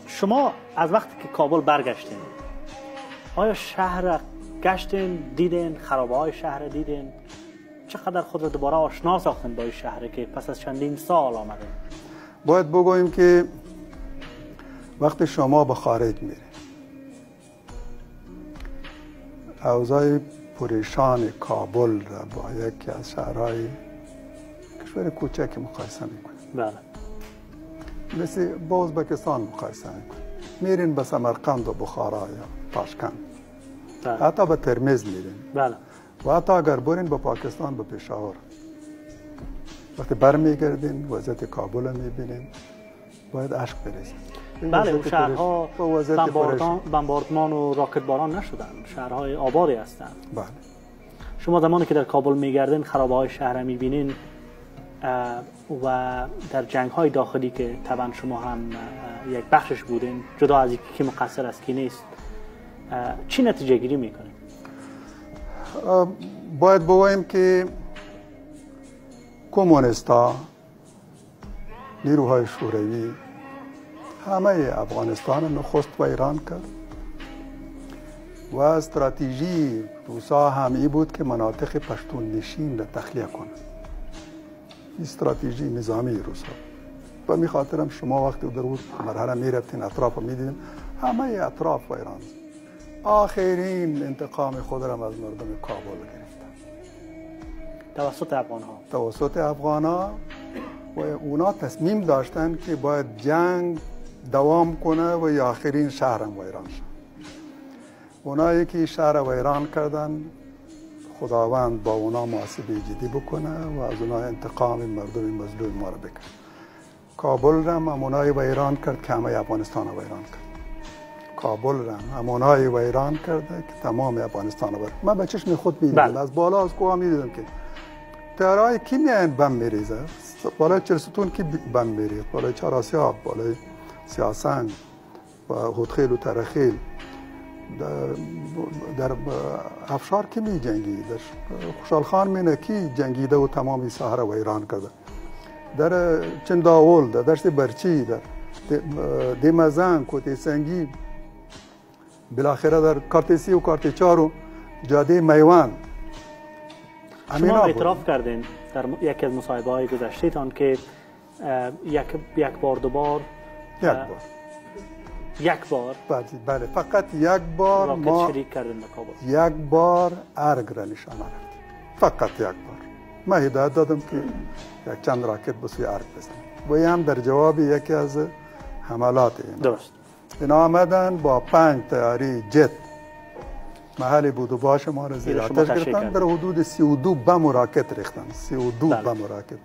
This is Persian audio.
شما از وقتی که کابل برگشتین آیا شهر گشتین، دیدین خرابه های شهر دیدین؟ چقدر خود را دوباره آشنا ساختین با این شهر که پس از چندین سال آمدین؟ باید بگوییم که وقتی شما به خارج میرین اوضاع پریشان کابل را با یکی از شهرهای کشور کوچک مقایسه میکنیم. بله. مثل با ازبکستان مقایسه میکنیم. میرین به سمرقند و بخارا یا تاشکند. بله. حتی به ترمز میرین. بله. و حتی اگر برین به پاکستان به پشاور وقتی برمیگردین وضعیت کابل رو میبینین باید عشق بریزین. بله اون شهرها بمباردمان و راکت باران نشدن، شهرهای آبادی هستند. بله. شما زمانی که در کابل میگردین خرابه های شهر میبینین و در جنگ های داخلی که طبعا شما هم یک بخشش بودین، جدا از اینکه کی مقصر است کی نیست، چی نتیجه گیری میکنین؟ باید بگوییم که کمونیستا، نیروهای شوروی همه افغانستان نخست و ایران کرد و استراتژی روسا هم ای بود که مناطق پشتون نشین را تخلیه کنند. استراتژی نظامی روسا. و می خاطرم شما وقتی در اون مرحله می رفتین اطراف رو می دیدین همه اطراف و ایران. آخرین انتقام خود را از مردم کابل گرفتن توسط افغان ها. توسط افغان ها و اونا تصمیم داشتن که باید جنگ دوام کنه و یا آخرین شهر هم ویران شد. اونایی که شهر ویران کردن خداوند با اونا محاسبه جدی بکنه و از اونا انتقام مردم مظلوم ما را بکنه. کابل را همونایی ویران کرد که همه افغانستان را ویران کرد. کابل را همونایی ویران کرده که تمام افغانستان را ویران. من به چشم خود می‌دیدم. از بالا از کوه می‌دیدم که ترای کی میان بم میریزه. بالای چرستون کی بم میریزه. بالای چهار آسیاب، بالای سیاسنگ و هودخیل و ترخیل. در افشار کی می جنگی؟ در خوشحال خان مینه کی جنگیده و تمامی ساحه و ایران کرده؟ در چنداول، در دشت برچی، در دیمزن، کوته سنگی، بالاخره در کارتسی و کارت چار و جاده میوان. شما اعتراف کردین در یکی از مصاحبه های گذشته تان که یک بار دوبار یک بار بله فقط یک بار ما شریک کردیم به کابل. یک بار ارگ را نشانه رفتیم. فقط یک بار ما هدایت دادم که یک چند راکت به سوی ارگ بزنیم و هم در جواب یکی از حملات درست اینا آمدن با 5 طیاره جت محل بود و باش ما را زیر آتش گرفتن. در حدود 32 بم و راکت ریختن. 32 بم و راکت